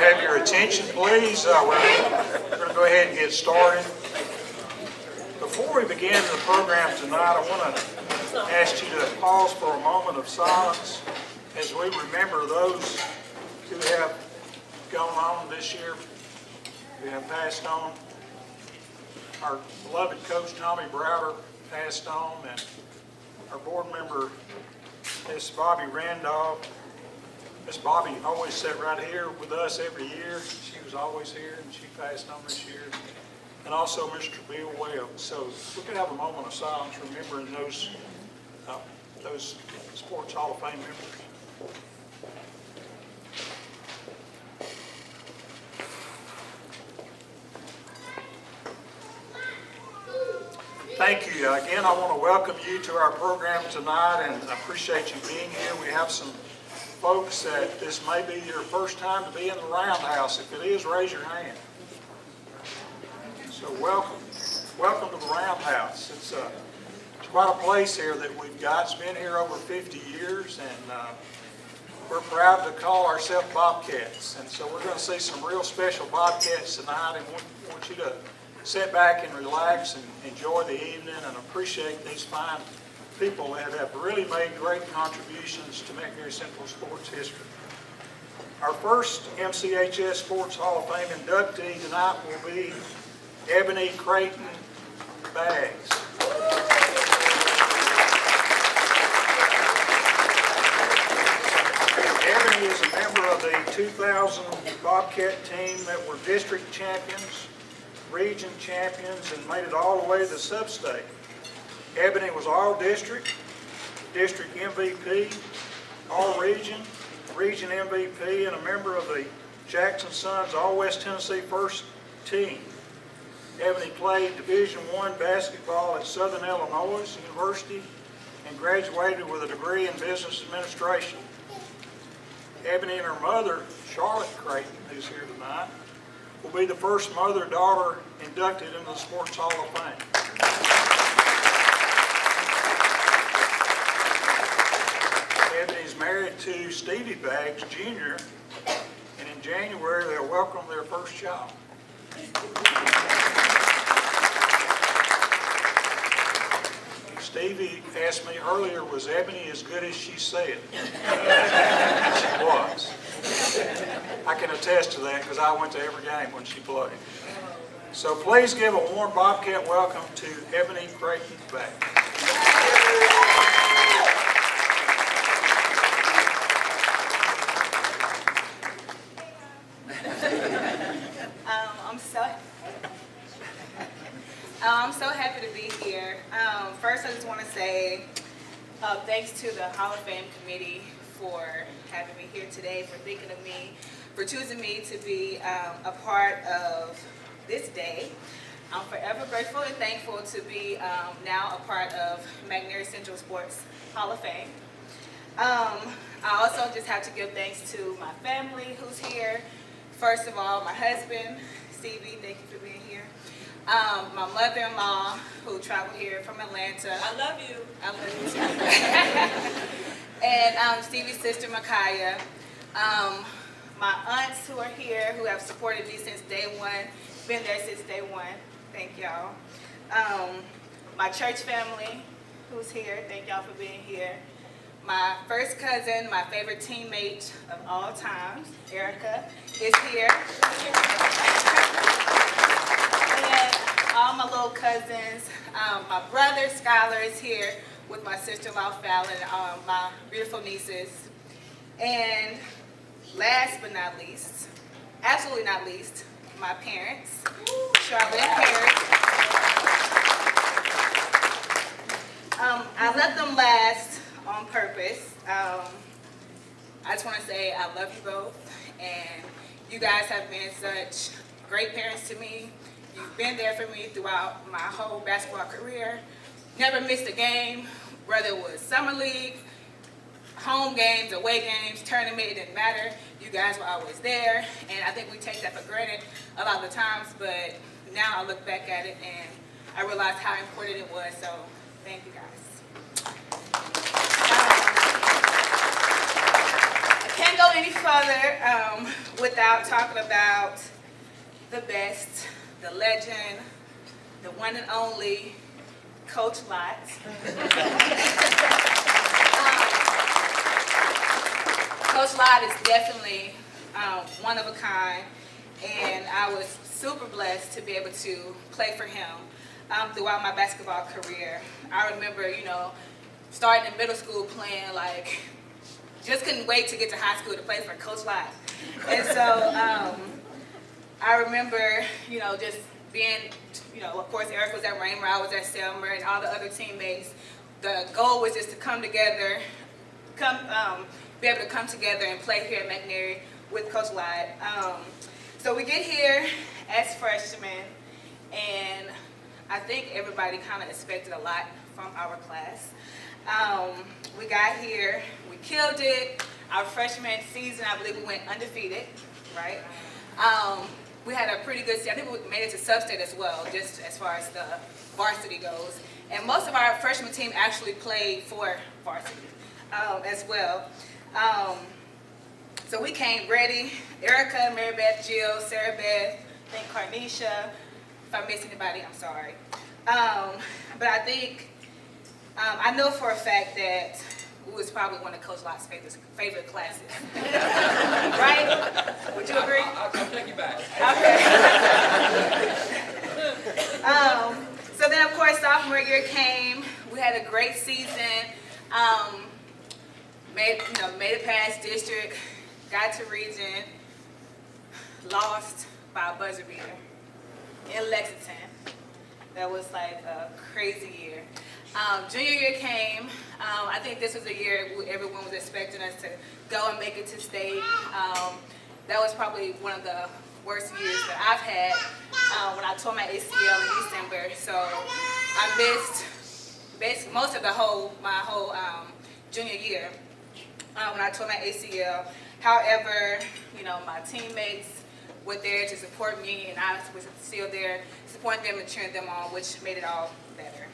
have your attention, please? We're going to go ahead and get started. Before we begin the program tonight, I want to ask you to pause for a moment of silence as we remember those who have gone on this year, who have passed on. Our beloved Coach Tommy Browder passed on, and our board member, Miss Bobby Randolph. Miss Bobby always sat right here with us every year. She was always here, and she passed on this year. And also Mr. Bill Webb. So we could have a moment of silence remembering those Sports Hall of Fame members. Thank you. Again, I want to welcome you to our program tonight, and I appreciate you being here. We have some folks that this may be your first time to be in the Roundhouse. If it is, raise your hand. So welcome to the Roundhouse. It's quite a place here that we've got. It's been here over 50 years, and we're proud to call ourselves Bobcats. And so we're going to see some real special Bobcats tonight, and we want you to sit back and relax and enjoy the evening and appreciate these fine people that have really made great contributions to McNairy Central sports history. Our first MCHS Sports Hall of Fame inductee tonight will be Ebony Creighton Baggs. Ebony is a member of the 2000 Bobcat team that were district champions, region champions, and made it all the way to the sub-state. Ebony was all-district, district MVP, all-region, region MVP, and a member of the Jackson Suns All-West Tennessee first team. Ebony played Division I basketball at Southern Illinois University and graduated with a degree in business administration. Ebony and her mother, Charlotte Creighton, who's here tonight, will be the first mother-daughter inducted into the Sports Hall of Fame. Ebony's married to Stevie Baggs, Jr., and in January they'll welcome their first child. Stevie asked me earlier, was Ebony as good as she said? She was. I can attest to that because I went to every game when she played. So please give a warm Bobcat welcome to Ebony Creighton Baggs. I'm so happy to be here. First, I just want to say thanks to the Hall of Fame committee for having me here today, for thinking of me, for choosing me to be a part of this day. I'm forever grateful and thankful to be now a part of McNairy Central Sports Hall of Fame. I also just have to give thanks to my family who's here. First of all, my husband, Stevie, thank you for being here. My mother-in-law, who traveled here from Atlanta. I love you. I love you too. And Stevie's sister, Micaiah. My aunts who are here, who have supported me since day one, been there since day one. Thank y'all. My church family, who's here. Thank y'all for being here. My first cousin, my favorite teammate of all times, Erica, is here. And all my little cousins, my brother Skylar is here with my sister-in-law Fallon, my beautiful nieces. And last but not least, absolutely not least, my parents, Charlotte and Paris. I let them last on purpose. I just want to say I love you both, and you guys have been such great parents to me. You've been there for me throughout my whole basketball career. Never missed a game, whether it was summer league, home games, away games, tournament, it didn't matter. You guys were always there, and I think we take that for granted a lot of the times, but now I look back at it and I realize how important it was, so thank you guys. can't go any further without talking about the best, the legend, the one and only Coach Lott. Coach Lott is definitely one of a kind, and I was super blessed to be able to play for him throughout my basketball career. I remember, starting in middle school playing, just couldn't wait to get to high school to play for Coach Lott. And so I remember, just being, of course, Eric was at Raymer, I was at Selmer, and all the other teammates. The goal was just to come together, be able to come together and play here at McNary with Coach Lott. So we get here as freshmen, and I think everybody kind of expected a lot from our class. We got here, we killed it. Our freshman season, I believe we went undefeated, right? We had a pretty good season. I think we made it to sub-state as well, just as far as the varsity goes. And most of our freshman team actually played for varsity as well. So we came ready. Erica, Mary Beth, Jill, Sarah Beth, I think Carnisha. If I miss anybody, I'm sorry. But I think, I know for a fact that we was probably one of Coach Lott's favorite classes. Right? Would you agree? I'll take you back. Okay. So then, of course, sophomore year came. We had a great season. Made it past district, got to region, lost by a buzzer beater in Lexington. That was like a crazy year. Junior year came. I think this was a year everyone was expecting us to go and make it to state. That was probably one of the worst years that I've had when I tore my ACL in December. So I missed basically most of my whole junior year when I tore my ACL. However, my teammates were there to support me, and I was still there supporting them and cheering them on, which made it all better.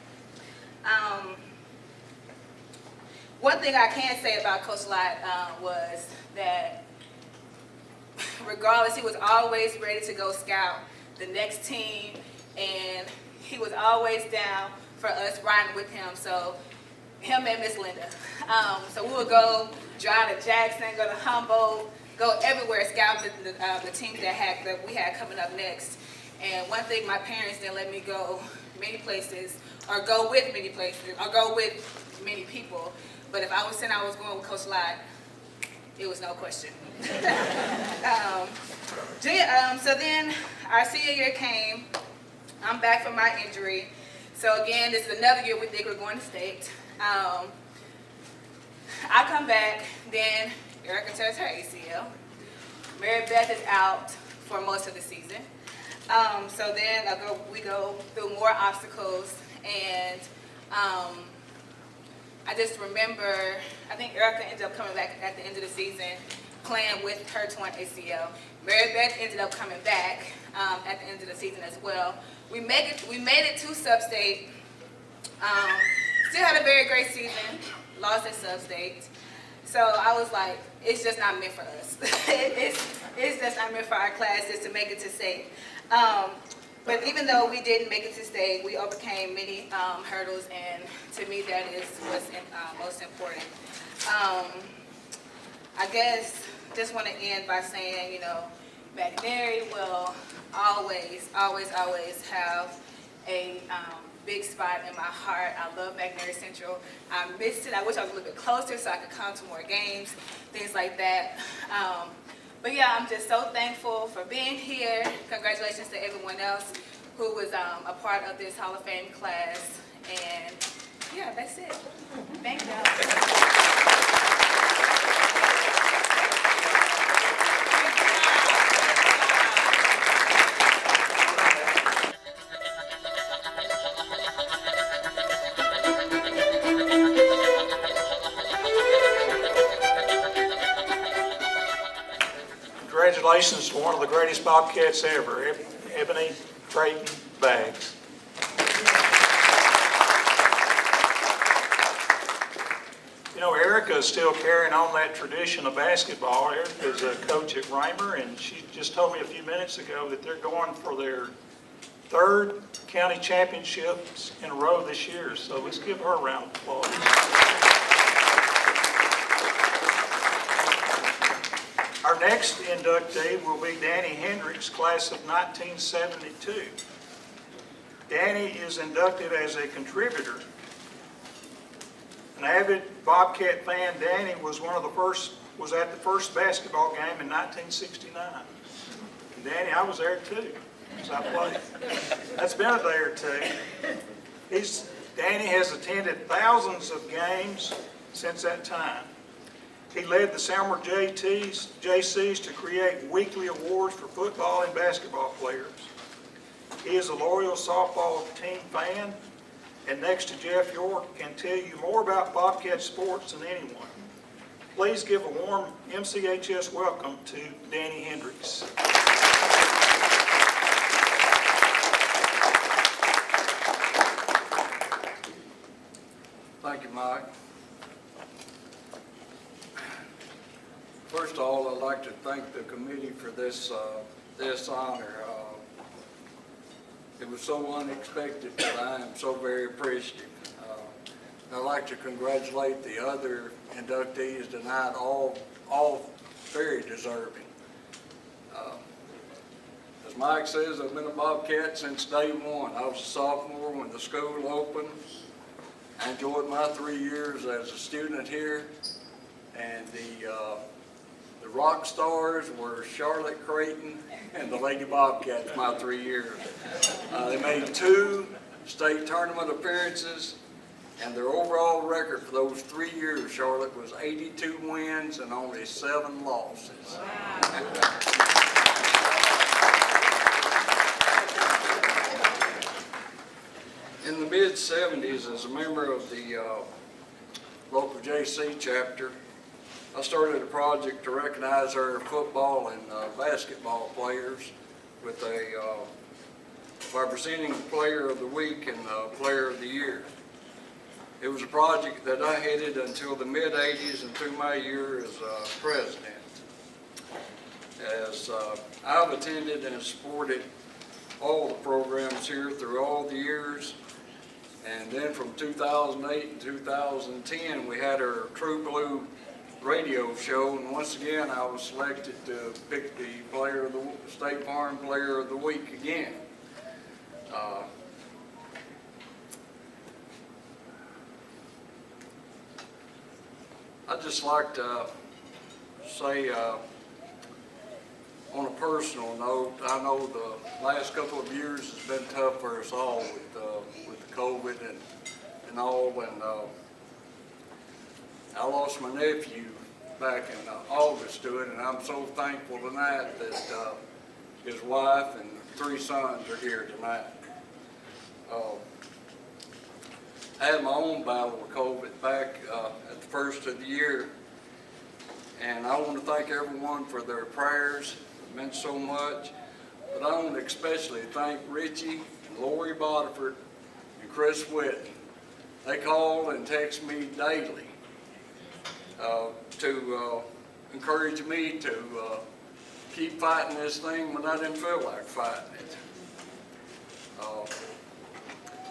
One thing I can say about Coach Lott was that regardless, he was always ready to go scout the next team, and he was always down for us riding with him. So him and Miss Linda. So we would go drive to Jackson, go to Humboldt, go everywhere, scout the teams that we had coming up next. And one thing, my parents didn't let me go many places, or go with many places, or go with many people. But if I was saying I was going with Coach Lott, it was no question. So then our senior year came. I'm back from my injury. So again, this is another year we think we're going to state. I come back, then Erica tears her ACL. Mary Beth is out for most of the season. So then we go through more obstacles, and I just remember, I think Erica ended up coming back at the end of the season, playing with her torn ACL. Mary Beth ended up coming back at the end of the season as well. We made it to sub-state. Still had a very great season. Lost at sub-state. So I was like, it's just not meant for us. it's just not meant for our classes to make it to state. But even though we didn't make it to state, we overcame many hurdles, and to me that is what's most important. I guess just want to end by saying, McNary will always, always, always have a big spot in my heart. I love McNary Central. I missed it. I wish I was a little bit closer so I could come to more games, things like that. But yeah, I'm just so thankful for being here. Congratulations to everyone else who was a part of this Hall of Fame class. And yeah, that's it. Thank y'all. Congratulations to one of the greatest Bobcats ever, Ebony Creighton Baggs. Erica Erica is still carrying on that tradition of basketball. Erica's a coach at Raymer, and she just told me a few minutes ago that they're going for their third county championships in a row this year. So let's give her a round of applause. Our next inductee will be Danny Hendricks, class of 1972. Danny is inducted as a contributor. An avid Bobcat fan, Danny was at the first basketball game in 1969. And Danny, I was there too, so I played. That's been a day or two. Danny has attended thousands of games since that time. He led the Selmer JCs to create weekly awards for football and basketball players. He is a loyal softball team fan, and next to Jeff York, can tell you more about Bobcat sports than anyone. Please give a warm MCHS welcome to Danny Hendricks. Thank you, Mike. First of all, I'd like to thank the committee for this honor. It was so unexpected, but I am so very appreciative. I'd like to congratulate the other inductees tonight, all very deserving. As Mike says, I've been a Bobcat since day one. I was a sophomore when the school opened. I enjoyed my 3 years as a student here, and the rock stars were Charlotte Creighton and the Lady Bobcats my 3 years. They made 2 state tournament appearances, and their overall record for those 3 years, Charlotte, was 82 wins and only 7 losses. Wow. In the mid-'70s, as a member of the local JC chapter, I started a project to recognize our football and basketball players with by presenting Player of the Week and Player of the Year. It was a project that I headed until the mid-'80s and through my year as president. As I've attended and supported all the programs here through all the years, and then from 2008 to 2010, we had our True Blue radio show, and once again I was selected to pick the State Farm Player of the Week again. I'd just like to say on a personal note, I know the last couple of years has been tough for us all with the COVID and all, and I lost my nephew back in August to it, and I'm so thankful tonight that his wife and 3 sons are here tonight. I had my own battle with COVID back at the first of the year, and I want to thank everyone for their prayers. It meant so much, but I want to especially thank Richie and Lori Bodiford and Chris Whitten. They called and text me daily to encourage me to keep fighting this thing when I didn't feel like fighting it.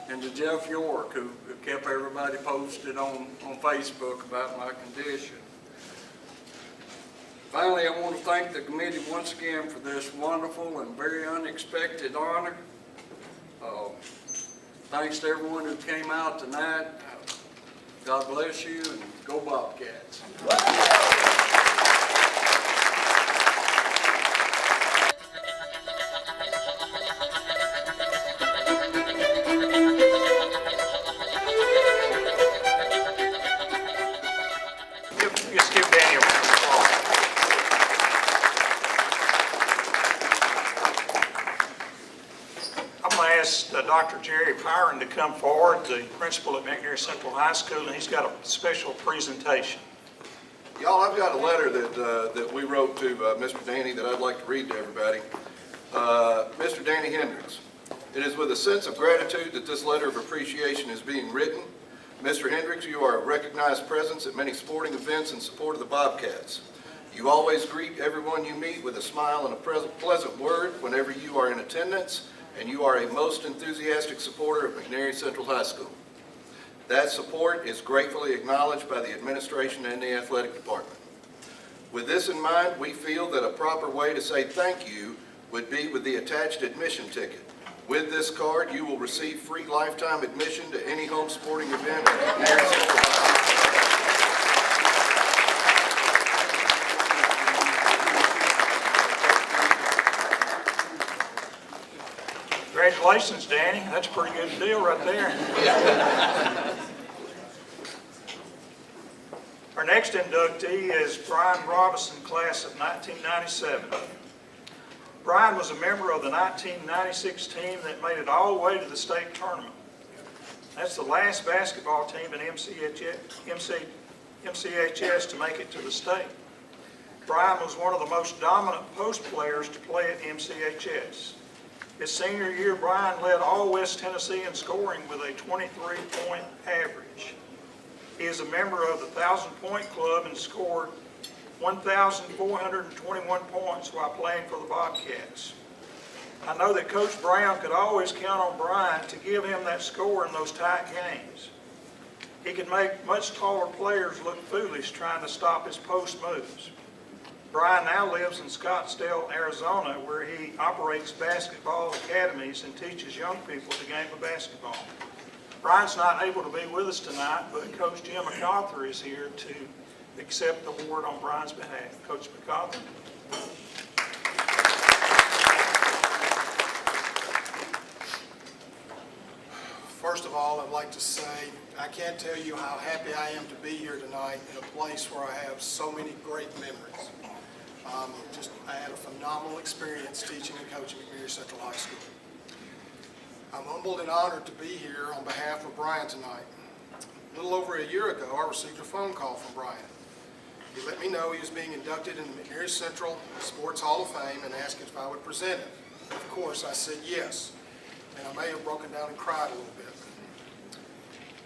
And to Jeff York, who kept everybody posted on Facebook about my condition. Finally, I want to thank the committee once again for this wonderful and very unexpected honor. Thanks to everyone who came out tonight. God bless you, and go Bobcats. Just give Danny a round of applause. I'm going to ask Dr. Jerry Pyron to come forward, the principal at McNair Central High School, and he's got a special presentation. Y'all, I've got a letter that we wrote to Mr. Danny that I'd like to read to everybody. Mr. Danny Hendricks, it is with a sense of gratitude that this letter of appreciation is being written. Mr. Hendricks, you are a recognized presence at many sporting events in support of the Bobcats. You always greet everyone you meet with a smile and a pleasant word whenever you are in attendance, and you are a most enthusiastic supporter of McNairy Central High School. That support is gratefully acknowledged by the administration and the athletic department. With this in mind, we feel that a proper way to say thank you would be with the attached admission ticket. With this card, you will receive free lifetime admission to any home sporting event at McNairy Central High. Congratulations, Danny. That's a pretty good deal right there. Our next inductee is Brian Robinson, class of 1997. Brian was a member of the 1996 team that made it all the way to the state tournament. That's the last basketball team in MCHS to make it to the state. Brian was one of the most dominant post players to play at MCHS. His senior year, Brian led all West Tennessee in scoring with a 23-point average. He is a member of the 1,000-point club and scored 1,421 points while playing for the Bobcats. I know that Coach Brown could always count on Brian to give him that score in those tight games. He can make much taller players look foolish trying to stop his post moves. Brian now lives in Scottsdale, Arizona, where he operates basketball academies and teaches young people the game of basketball. Brian's not able to be with us tonight, but Coach Jim MacArthur is here to accept the award on Brian's behalf. Coach MacArthur. First of all, I'd like to say I can't tell you how happy I am to be here tonight in a place where I have so many great memories. I had a phenomenal experience teaching and coaching at McNairy Central High School. I'm humbled and honored to be here on behalf of Brian tonight. A little over a year ago, I received a phone call from Brian. He let me know he was being inducted in the McNairy Central Sports Hall of Fame and asked if I would present it. Of course, I said yes, and I may have broken down and cried a little bit.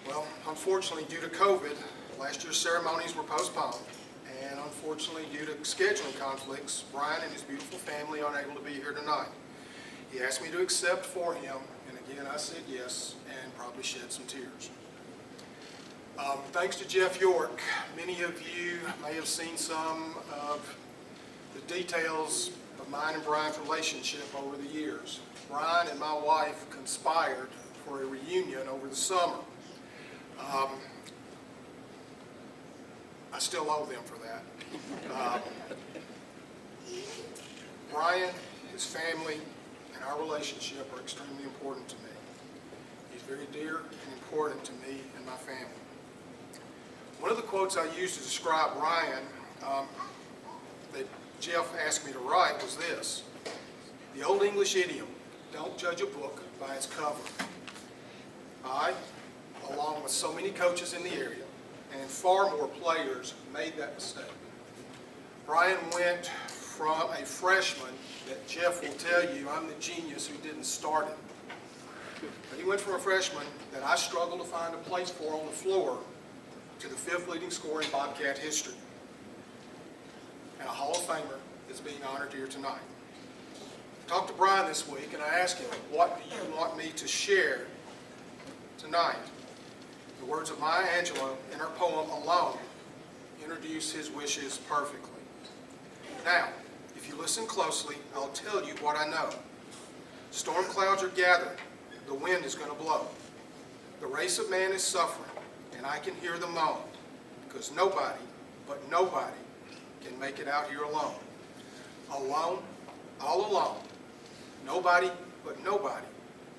Well, unfortunately, due to COVID, last year's ceremonies were postponed, and unfortunately, due to scheduling conflicts, Brian and his beautiful family aren't able to be here tonight. He asked me to accept for him, and again, I said yes, and probably shed some tears. Thanks to Jeff York, many of you may have seen some of the details of mine and Brian's relationship over the years. Brian and my wife conspired for a reunion over the summer. I still owe them for that. Brian, his family, and our relationship are extremely important to me. He's very dear and important to me and my family. One of the quotes I used to describe Brian that Jeff asked me to write was this: the old English idiom, don't judge a book by its cover. I, along with so many coaches in the area, and far more players, made that mistake. Brian went from a freshman that Jeff will tell you I'm the genius who didn't start it. But he went from a freshman that I struggled to find a place for on the floor to the 5th leading scorer in Bobcat history. And a Hall of Famer is being honored here tonight. I talked to Brian this week and I asked him, what do you want me to share tonight? The words of Maya Angelou in her poem Alone introduce his wishes perfectly. Now, if you listen closely, I'll tell you what I know. Storm clouds are gathering. The wind is going to blow. The race of man is suffering, and I can hear the moan, because nobody, but nobody, can make it out here alone. Alone, all alone. Nobody, but nobody,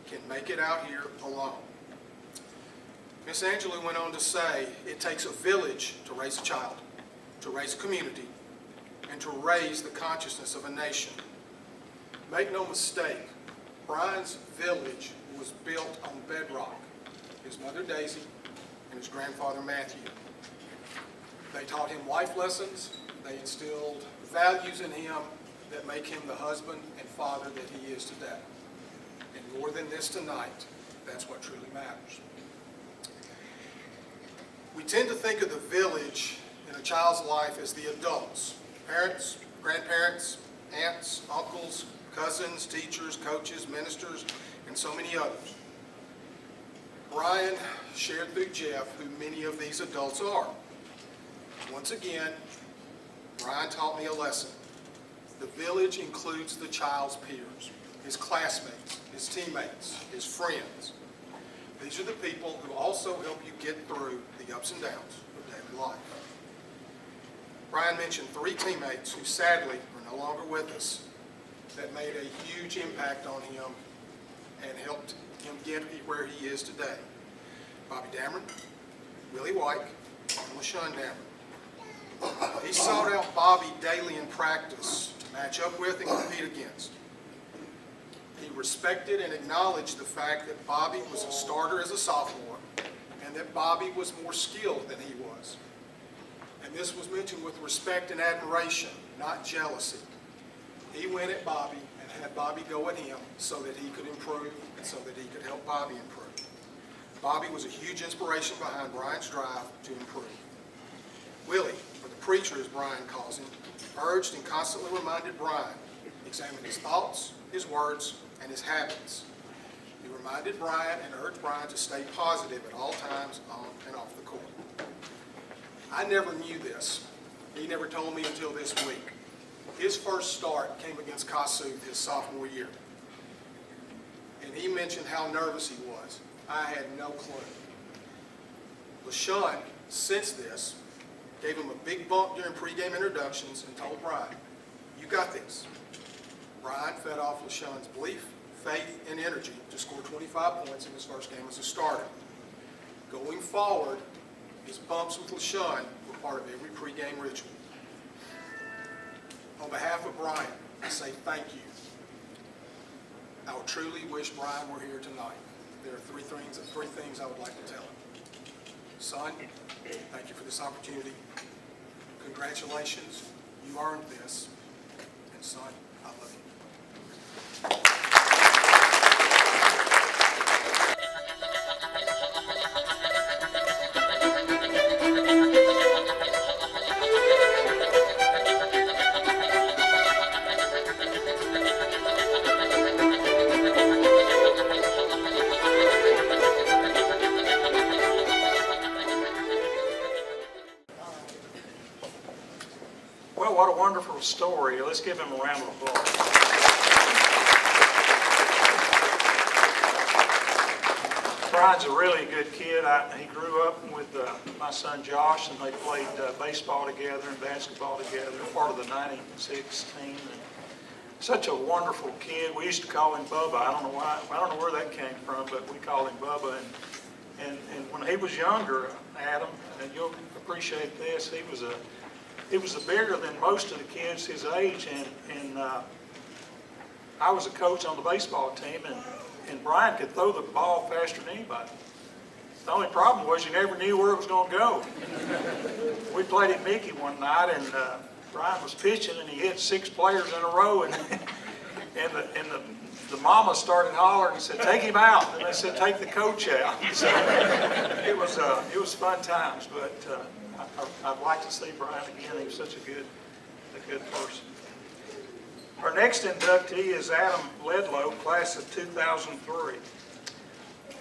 can make it out here alone. Miss Angelou went on to say, it takes a village to raise a child, to raise a community, and to raise the consciousness of a nation. Make no mistake, Brian's village was built on bedrock. His mother Daisy and his grandfather Matthew. They taught him life lessons. They instilled values in him that make him the husband and father that he is today. And more than this tonight, that's what truly matters. We tend to think of the village in a child's life as the adults, parents, grandparents, aunts, uncles, cousins, teachers, coaches, ministers, and so many others. Brian shared through Jeff who many of these adults are. Once again, Brian taught me a lesson. The village includes the child's peers, his classmates, his teammates, his friends. These are the people who also help you get through the ups and downs of daily life. Brian mentioned 3 teammates who sadly are no longer with us that made a huge impact on him and helped him get where he is today. Bobby Dameron, Willie White, and LaShawn Dameron. He sought out Bobby daily in practice to match up with and compete against. He respected and acknowledged the fact that Bobby was a starter as a sophomore and that Bobby was more skilled than he was. And this was mentioned with respect and admiration, not jealousy. He went at Bobby and had Bobby go at him so that he could improve and so that he could help Bobby improve. Bobby was a huge inspiration behind Brian's drive to improve. Willie, or the preacher as Brian calls him, urged and constantly reminded Brian, examine his thoughts, his words, and his habits. He reminded Brian and urged Brian to stay positive at all times on and off the court. I never knew this. He never told me until this week. His first start came against Kossuth his sophomore year. And he mentioned how nervous he was. I had no clue. LaShawn, since this, gave him a big bump during pregame introductions and told Brian, "You got this." Brian fed off LaShawn's belief, faith, and energy to score 25 points in his first game as a starter. Going forward, his bumps with LaShawn were part of every pregame ritual. On behalf of Brian, I say thank you. I would truly wish Brian were here tonight. There are three things I would like to tell him. Son, thank you for this opportunity. Congratulations, you earned this. And son, I love you. Well, what a wonderful story. Let's give him a round of applause. Brian's a really good kid. He grew up with my son Josh, and they played baseball together and basketball together. They're part of the 96 team. And such a wonderful kid. We used to call him Bubba. I don't know why. I don't know where that came from, but we called him Bubba. And when he was younger, Adam, and you'll appreciate this, he was bigger than most of the kids his age, and I was a coach on the baseball team, and Brian could throw the ball faster than anybody. The only problem was you never knew where it was going to go. We played at Mickey one night, and Brian was pitching, and he hit 6 players in a row, and the mama started hollering and said, "Take him out." And they said, "Take the coach out." So it was fun times, but I'd like to see Brian again. He was such a good person. Our next inductee is Adam Ledlow, class of 2003.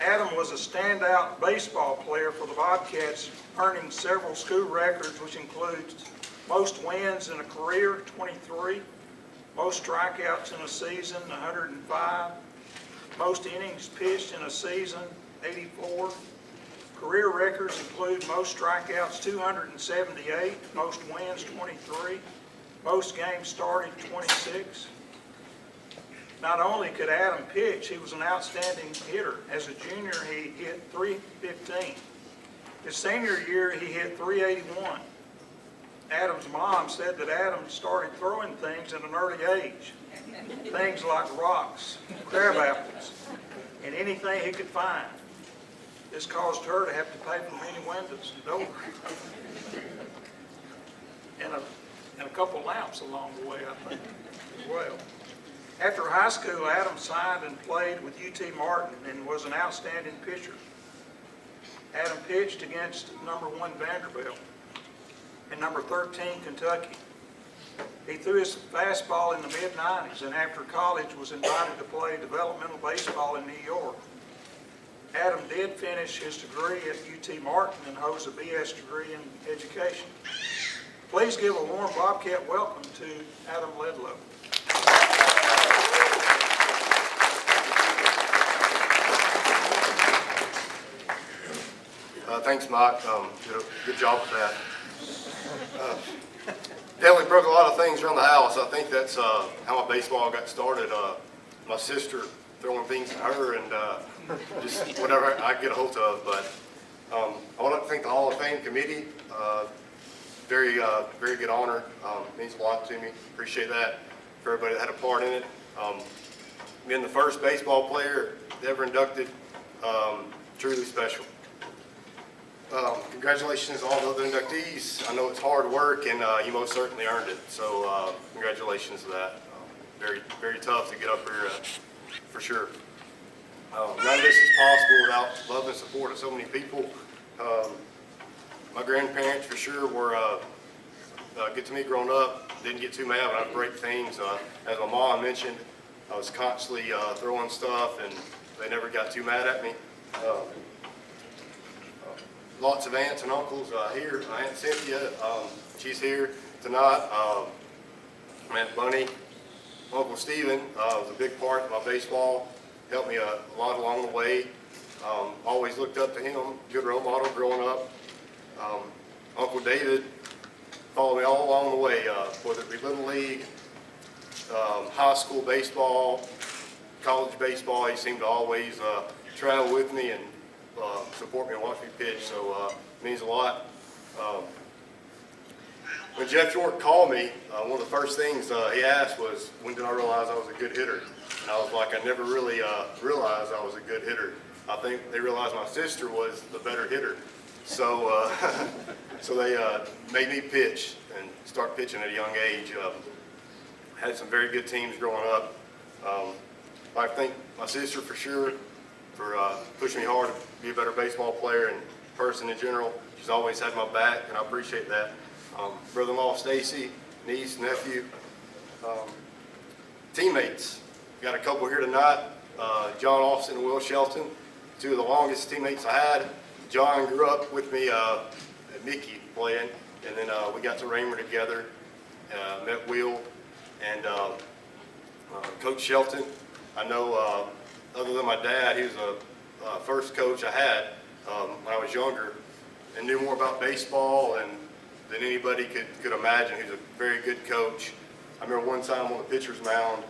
Adam was a standout baseball player for the Bobcats, earning several school records, which includes most wins in a career, 23, most strikeouts in a season, 105, most innings pitched in a season, 84. Career records include most strikeouts, 278, most wins, 23, most games started, 26. Not only could Adam pitch, he was an outstanding hitter. As a junior, he hit .315. His senior year, he hit .381. Adam's mom said that Adam started throwing things at an early age. Things like rocks, crab apples, and anything he could find. This caused her to have to pay for many windows and doors. And a couple lamps along the way, I think, as well. After high school, Adam signed and played with UT Martin and was an outstanding pitcher. Adam pitched against number 1 Vanderbilt and number 13 Kentucky. He threw his fastball in the mid-90s and after college was invited to play developmental baseball in New York. Adam did finish his degree at UT Martin and holds a BS degree in education. Please give a warm Bobcat welcome to Adam Ledlow. Thanks, Mike. Did a good job with that. Definitely broke a lot of things around the house. I think that's how my baseball got started. My sister throwing things at her and just whatever I get a hold of. But I want to thank the Hall of Fame committee. Very good honor. Means a lot to me. Appreciate that for everybody that had a part in it. Being the first baseball player ever inducted, truly special. Congratulations to all the other inductees. I know it's hard work and you most certainly earned it. So congratulations to that. Very tough to get up here for sure. None of this is possible without love and support of so many people. My grandparents for sure were good to me growing up. Didn't get too mad when I'd break things. As my mom mentioned, I was constantly throwing stuff and they never got too mad at me. Lots of aunts and uncles here. My Aunt Cynthia, she's here tonight. My Aunt Bunny, Uncle Stephen was a big part of my baseball. Helped me a lot along the way. Always looked up to him, good role model growing up. Uncle David followed me all along the way, whether it be Little League, high school baseball, college baseball. He seemed to always travel with me and support me and watch me pitch, so it means a lot. When Jeff York called me, one of the first things he asked was, when did I realize I was a good hitter? And I was like, I never really realized I was a good hitter. I think they realized my sister was the better hitter. So so they made me pitch and start pitching at a young age. Had some very good teams growing up. I thank my sister for sure for pushing me hard to be a better baseball player and person in general. She's always had my back, and I appreciate that. Brother-in-law Stacy, niece, nephew, teammates. Got a couple here tonight. John Austin and Will Shelton, two of the longest teammates I had. John grew up with me at Mickey playing, and then we got to Raymer together. Met Will and Coach Shelton. I know other than my dad, he was the first coach I had when I was younger and knew more about baseball than anybody could imagine. He was a very good coach. I remember one time on the pitcher's mound,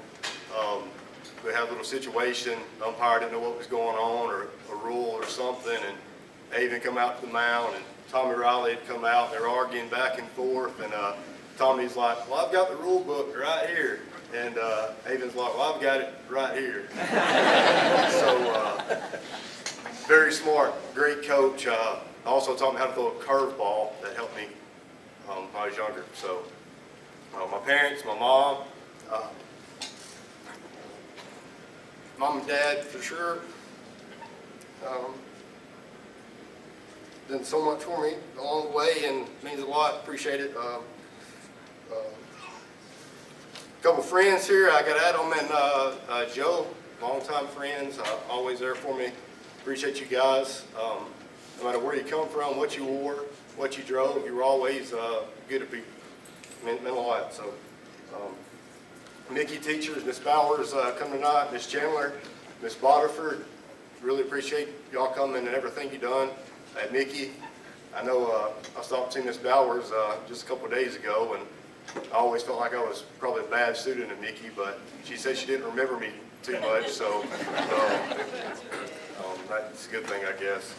we had a little situation. The umpire didn't know what was going on or a rule or something, and they even come out to the mound, and Tommy Riley had come out, and they were arguing back and forth, and Tommy's like, well, I've got the rule book right here. And Haven's like, well, I've got it right here. So, very smart, great coach. Also taught me how to throw a curveball that helped me when I was younger. So, my parents, my mom and dad for sure. Done so much for me along the way and means a lot. Appreciate it. Couple friends here. I got Adam and Joe, longtime friends, always there for me. Appreciate you guys. No matter where you come from, what you wore, what you drove, you were always good to people. Meant a lot. So, Mickey teachers, Miss Bowers coming tonight, Miss Chandler, Miss Boterford. Really appreciate y'all coming and everything you done at Mickey. I know I stopped seeing Miss Bowers just a couple of days ago, and I always felt like I was probably a bad student at Mickey, but she said she didn't remember me too much, so that's a good thing, I guess.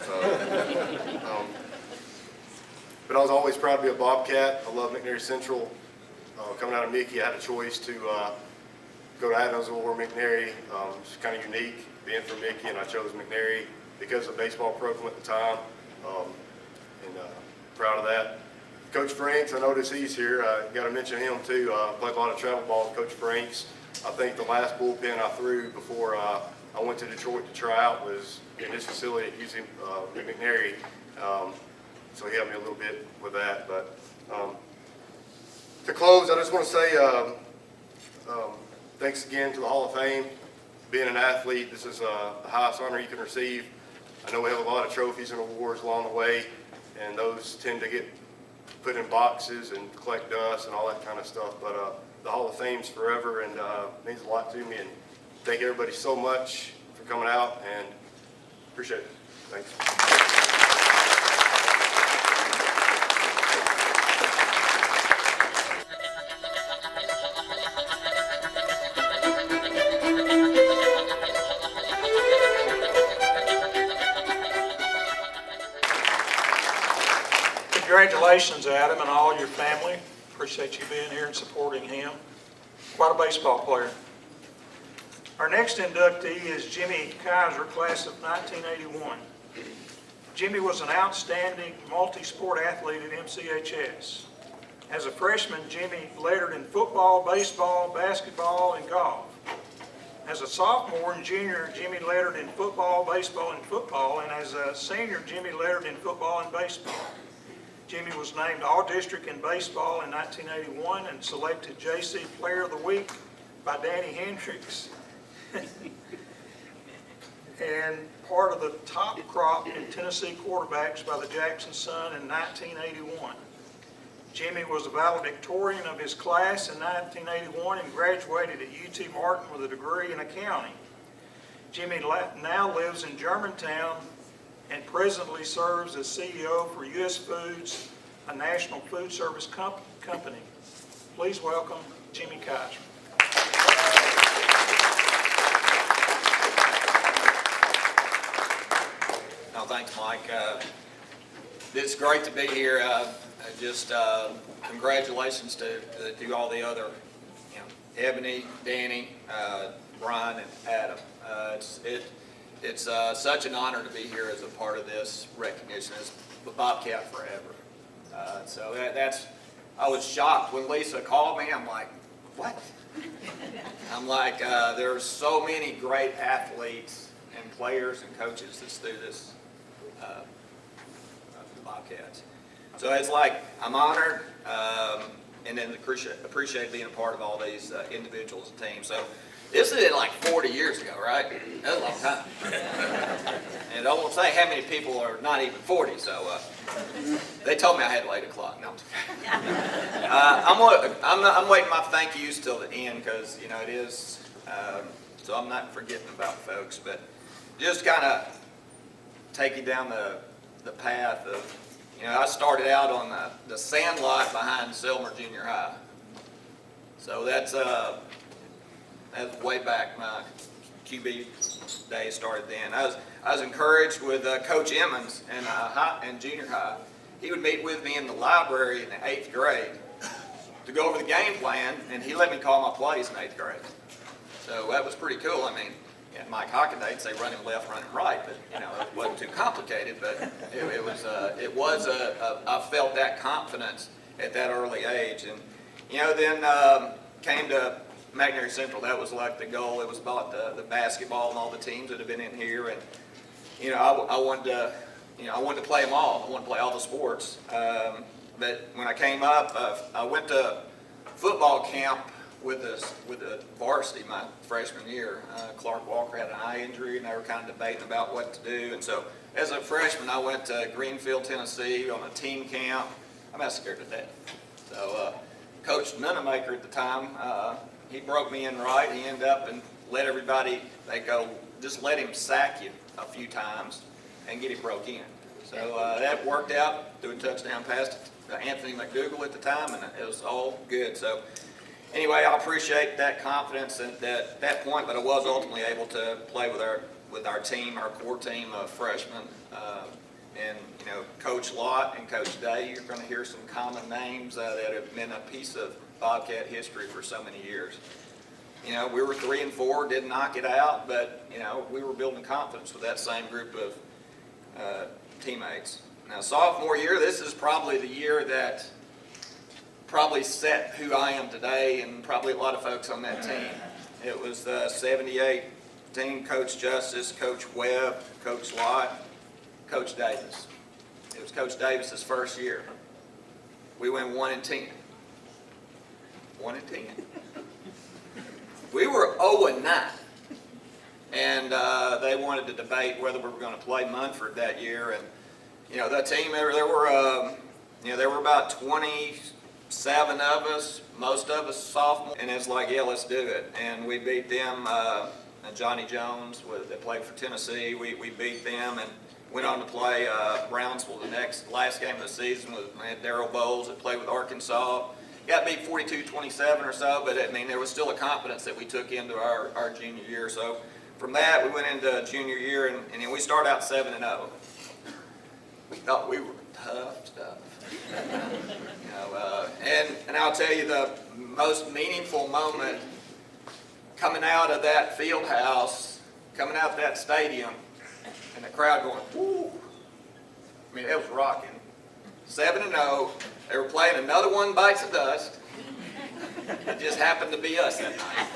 But I was always proud to be a Bobcat. I love McNairy Central. Coming out of Mickey, I had a choice to go to Adamsville or McNairy. It's kind of unique being from Mickey, and I chose McNairy because of the baseball program at the time, and proud of that. Coach Franks, I notice he's here. Got to mention him too. Played a lot of travel ball with Coach Franks. I think the last bullpen I threw before I went to Detroit to try out was in this facility at UC McNary. So he helped me a little bit with that. But to close, I just want to say thanks again to the Hall of Fame. Being an athlete, this is the highest honor you can receive. I know we have a lot of trophies and awards along the way, and those tend to get put in boxes and collect dust and all that kind of stuff. But the Hall of Fame's forever and means a lot to me. And thank everybody so much for coming out, and appreciate it. Thanks. Congratulations, Adam, and all your family. Appreciate you being here and supporting him. Quite a baseball player. Our next inductee is Jimmy Kaiser, class of 1981. Jimmy was an outstanding multi-sport athlete at MCHS. As a freshman, Jimmy lettered in football, baseball, basketball, and golf. As a sophomore and junior, Jimmy lettered in football, baseball, and football, and as a senior, Jimmy lettered in football and baseball. Jimmy was named All-District in baseball in 1981 and selected JC Player of the Week by Danny Hendricks. And part of the top crop in Tennessee quarterbacks by the Jackson Sun in 1981. Jimmy was a valedictorian of his class in 1981 and graduated at UT Martin with a degree in accounting. Jimmy now lives in Germantown and presently serves as CEO for U.S. Foods, a national food service company. Please welcome Jimmy Kaiser. No, thanks, Mike. It's great to be here. Congratulations to all the other, Ebony, Danny, Brian, and Adam. It's such an honor to be here as a part of this recognition as Bobcat Forever. I was shocked when Lisa called me. I'm like, what? I'm like, there's so many great athletes and players and coaches that do this, the Bobcats. So it's like, I'm honored, and then appreciate being a part of all these individuals and teams. So this is like 40 years ago, right? That's a long time. And I won't say how many people are not even 40, so they told me I had 8 o'clock. No, I'm waiting my thank yous till the end because, it is, so I'm not forgetting about folks, but just kind of take you down the path of, I started out on the sand lot behind Selmer Junior High. So that's way back. My QB days started then. I was encouraged with Coach Emmons in junior high. He would meet with me in the library in the 8th grade to go over the game plan, and he let me call my plays in 8th grade. So that was pretty cool. At Mike Hockendate'd say run him left, run him right, but it wasn't too complicated. But I felt that confidence at that early age, and then came to McNary Central. That was like the goal. It was about the basketball and all the teams that have been in here, and I wanted to play them all. I wanted to play all the sports. But when I came up, I went to football camp with the varsity my freshman year. Clark Walker had an eye injury, and they were kind of debating about what to do. And so, as a freshman, I went to Greenfield, Tennessee, on a team camp. I'm not scared to death. So, Coach Nunemaker at the time, he broke me in right. He ended up and let everybody. They go, just let him sack you a few times and get him broke in. So that worked out. Threw a touchdown pass to Anthony McDougal at the time, and it was all good. So. Anyway, I appreciate that confidence at that point, but I was ultimately able to play with our team, our core team of freshmen, and Coach Lott and Coach Day. You're going to hear some common names that have been a piece of Bobcat history for so many years. We were 3-4, didn't knock it out, but we were building confidence with that same group of teammates. Now, sophomore year, this is probably the year that probably set who I am today, and probably a lot of folks on that team. It was the 78 team, Coach Justice, Coach Webb, Coach Lott, Coach Davis. It was Coach Davis's first year. We went 1-10. 1-10. We were 0-9. And they wanted to debate whether we were going to play Munford that year. And, you know, that team, there were about 27 of us, most of us sophomores. And it's like, yeah, let's do it. And we beat them, and Johnny Jones, that played for Tennessee, we beat them and went on to play Brownsville the last game of the season with Darrell Bowles that played with Arkansas. Got beat 42-27 or so, but I mean, there was still a confidence that we took into our junior year. So from that, we went into junior year, and then we started out 7-0. We thought we were tough stuff. You know, and I'll tell you the most meaningful moment coming out of that field house, coming out of that stadium, and the crowd going, whoo. I mean, it was rocking. 7-0. They were playing Another One Bites the Dust. It just happened to be us that night.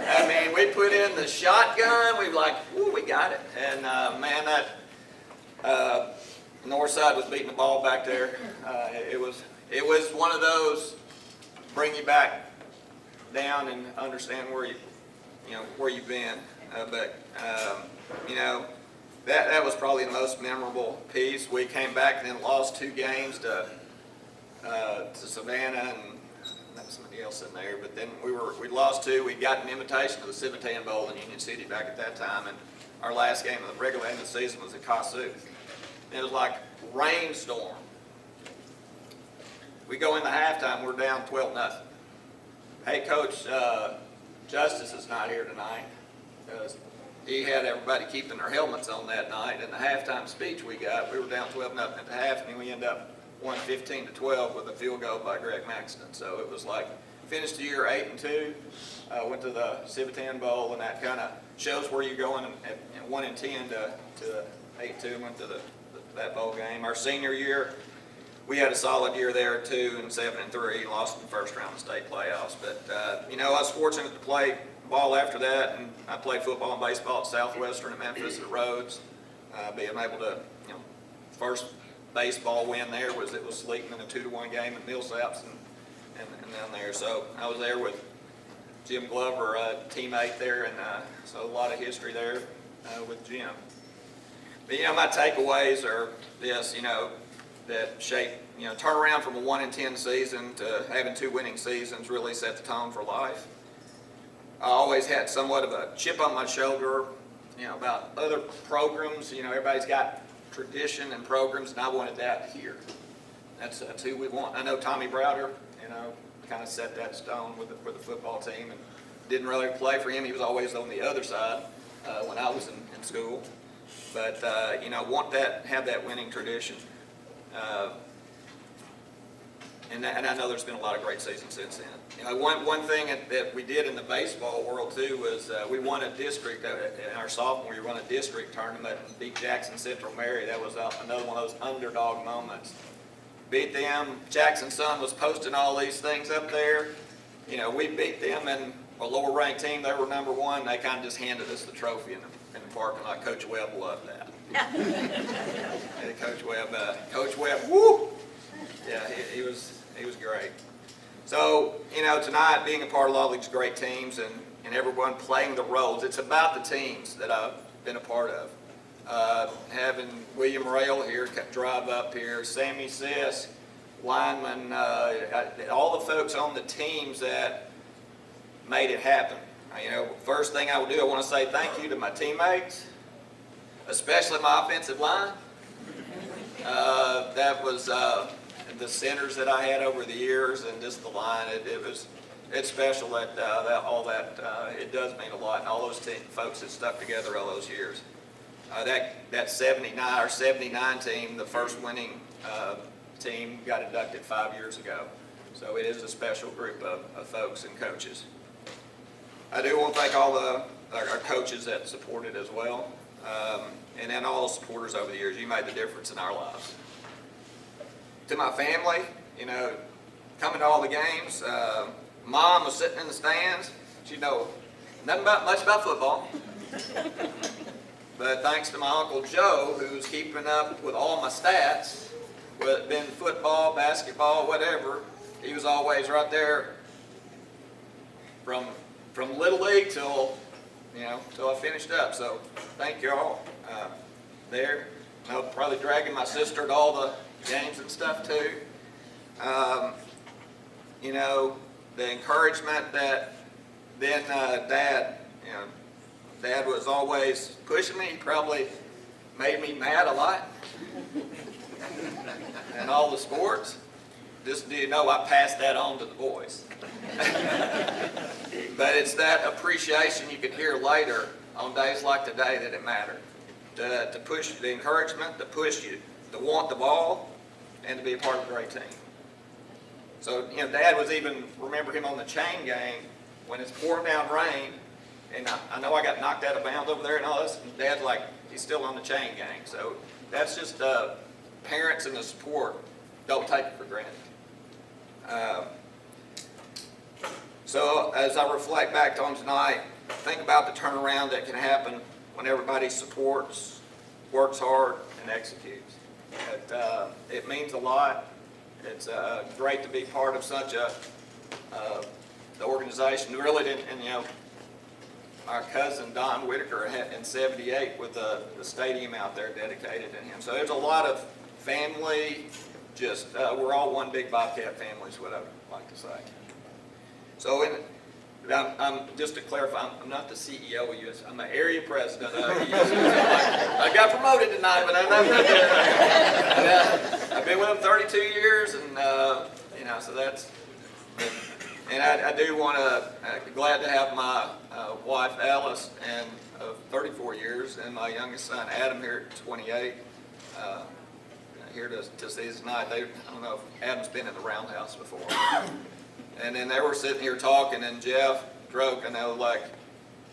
I mean, we put in the shotgun. We were like, whoo, we got it. And man, that north side was beating the ball back there. It was one of those bring you back down and understand where you've been. But you know, that was probably the most memorable piece. We came back and then lost 2 games to Savannah, and there was somebody else in there. But then we lost 2. We got an invitation to the Civitan Bowl in Union City back at that time, and our last game of the regular end of the season was at Kossuth. It was like rainstorm. We go into halftime, we're down 12-0. Hey, Coach Justice is not here tonight. He had everybody keeping their helmets on that night. And the halftime speech we got, we were down 12-0 at the half, and then we ended up 15-12 with a field goal by Greg Maxton. So it was like, finished the year 8-2, went to the Civitan Bowl, and that kind of shows where you're going. And 1-10 to 8-2, went to that bowl game. Our senior year, we had a solid year there too, and 7-3, lost in the first round of the state playoffs. But you know, I was fortunate to play ball after that, and I played football and baseball at Southwestern, at Memphis, at Rhodes. Being able to, you know, first baseball win there was Sleepman in a 2-1 game at Millsaps and down there. So I was there with Jim Glover, a teammate there, and so a lot of history there with Jim. But you know, my takeaways are this, you know, that shape, you know, turn around from a 1-10 season to having 2 winning seasons really set the tone for life. I always had somewhat of a chip on my shoulder, you know, about other programs. You know, everybody's got tradition and programs, and I wanted that here. That's who we want. I know Tommy Browder, you know, kind of set that stone with the football team, and didn't really play for him. He was always on the other side when I was in school. But you know, have that winning tradition. And I know there's been a lot of great seasons since then. You know, one thing that we did in the baseball world too was we won a district in our sophomore year. We won a district tournament and beat Jackson Central Mary. That was another one of those underdog moments. Beat them. Jackson Sun was posting all these things up there. You know, we beat them, and a lower ranked team. They were number 1. They kind of just handed us the trophy in the parking lot. Coach Webb loved that. And Coach Webb, woo! Yeah, he was great. So, you know, tonight being a part of all these great teams and everyone playing the roles, it's about the teams that I've been a part of. Having William Rail here drive up here, Sammy Sisk, lineman, all the folks on the teams that made it happen. You know, first thing I would do, I want to say thank you to my teammates, especially my offensive line. That was the centers that I had over the years, and just the line. It's special that it does mean a lot, and all those folks that stuck together all those years. That 79, our 79 team, the first winning team, got inducted 5 years ago. So it is a special group of folks and coaches. I do want to thank all our coaches that supported as well, and then all the supporters over the years. You made the difference in our lives. To my family, you know, coming to all the games, Mom was sitting in the stands. She know nothing much about football. But thanks to my Uncle Joe, who's keeping up with all my stats, whether it been football, basketball, whatever, he was always right there from Little League till I finished up. So thank you all there. Probably dragging my sister to all the games and stuff too. The encouragement that then Dad was always pushing me. He probably made me mad a lot in all the sports. Just do you know I passed that on to the boys. But it's that appreciation you can hear later on days like today that it mattered. To push the encouragement, to push you, to want the ball, and to be a part of a great team. So, Dad was even, remember him on the chain game when it's pouring down rain, and I know I got knocked out of bounds over there and all this, and Dad's like, he's still on the chain gang. So that's just parents and the support, don't take it for granted. So as I reflect back on tonight, think about the turnaround that can happen when everybody supports, works hard, and executes. It means a lot. It's great to be part of such the organization. Really didn't, our cousin Don Whitaker in '78 with the stadium out there dedicated to him. So there's a lot of family, we're all one big Bobcat family is what I would like to say. So I'm just to clarify, I'm not the CEO of US. I'm an area president of US. I got promoted tonight, but I'm not there. I've been with them 32 years, and so that's. And I do want to glad to have my wife Alice and of 34 years, and my youngest son Adam here at 28. Here to see us tonight. I don't know if Adam's been in the roundhouse before. And then they were sitting here talking, and Jeff Droke, I know,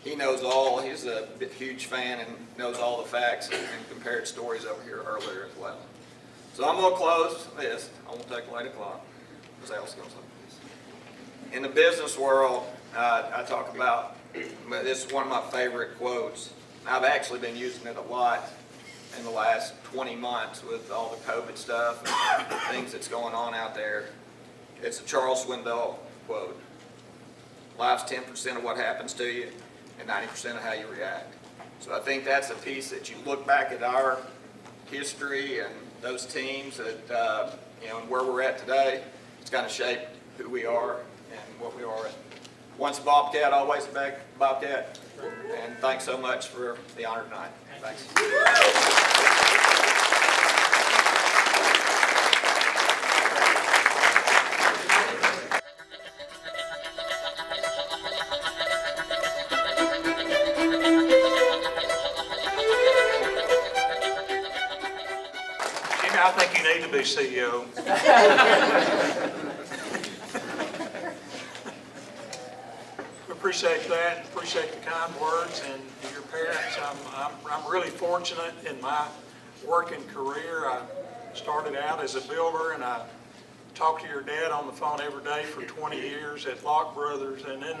he knows he's a huge fan and knows all the facts and compared stories over here earlier as well. So I'm going to close this. I won't take away the clock, because Alice goes like this. In the business world, I talk about, this is one of my favorite quotes. I've actually been using it a lot in the last 20 months with all the COVID stuff and things that's going on out there. It's a Charles Swindoll quote. Life's 10% of what happens to you and 90% of how you react. So I think that's a piece that you look back at our history and those teams that, and where we're at today, it's kind of shaped who we are and what we are. Once a Bobcat, always a Bobcat. And thanks so much for the honor tonight. Thanks. I think you need to be CEO. We appreciate that, and appreciate the kind words and your parents. I'm really fortunate in my working career. I started out as a builder, and I talked to your dad on the phone every day for 20 years at Locke Brothers, and then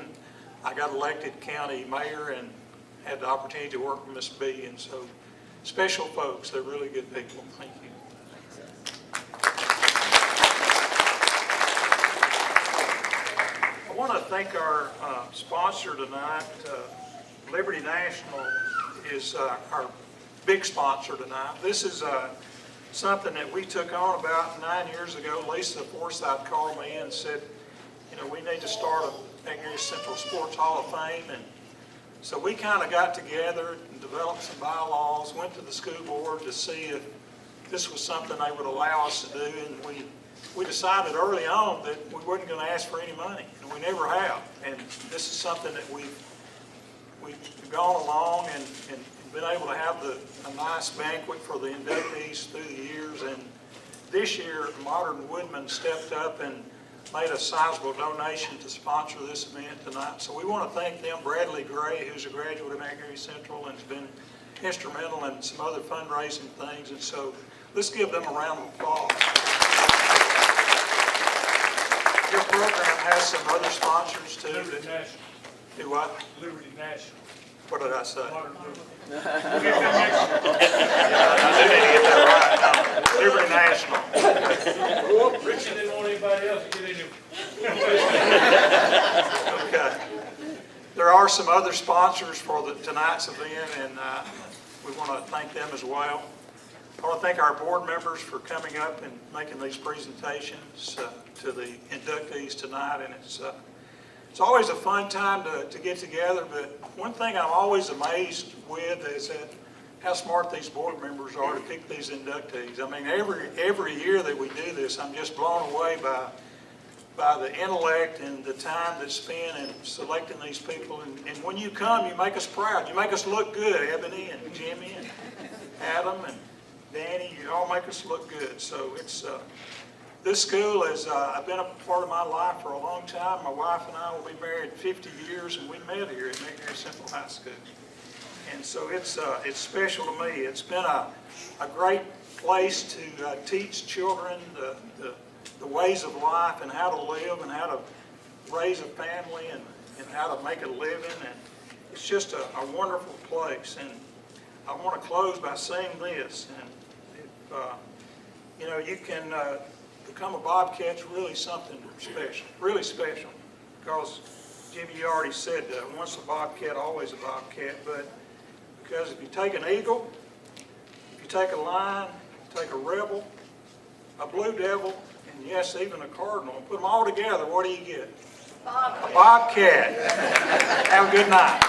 I got elected county mayor and had the opportunity to work with Miss B. And so, special folks, they're really good people. Thank you. I want to thank our sponsor tonight. Liberty National is our big sponsor tonight. This is something that we took on about 9 years ago. Lisa Forsythe called me and said, we need to start a Banquet Central Sports Hall of Fame. And so we kind of got together and developed some bylaws, went to the school board to see if this was something they would allow us to do. And we decided early on that we weren't going to ask for any money, and we never have. And this is something that we've gone along and been able to have a nice banquet for the inductees through the years. And this year, Modern Woodman stepped up and made a sizable donation to sponsor this event tonight. So we want to thank them. Bradley Gray, who's a graduate of Banquet Central and has been instrumental in some other fundraising things. And so let's give them a round of applause. Your program has some other sponsors too. Do what? Liberty National. What did I say? Modern Liberty. We'll get them next year. I do need to get that right. No, Liberty National. Richard didn't want anybody else to get in there. Okay. There are some other sponsors for tonight's event, and we want to thank them as well. I want to thank our board members for coming up and making these presentations to the inductees tonight, and it's always a fun time to get together, but one thing I'm always amazed with is that how smart these board members are to pick these inductees. I mean, every year that we do this, I'm just blown away by the intellect and the time that's spent in selecting these people. And when you come, you make us proud. You make us look good, Ebony and Jimmy and Adam and Danny. You all make us look good. So it's this school has been a part of my life for a long time. My wife and I will be married 50 years, and we met here at McNair Central High School. And so it's special to me. It's been a great place to teach children the ways of life and how to live and how to raise a family and how to make a living. And it's just a wonderful place. And I want to close by saying this. And if, you know, you can become a Bobcat's really something special, really special. Because, Jimmy, you already said once a Bobcat, always a Bobcat. But because if you take an eagle, if you take a lion, take a rebel, a blue devil, and yes, even a cardinal, and put them all together, what do you get? A Bobcat. Have a good night.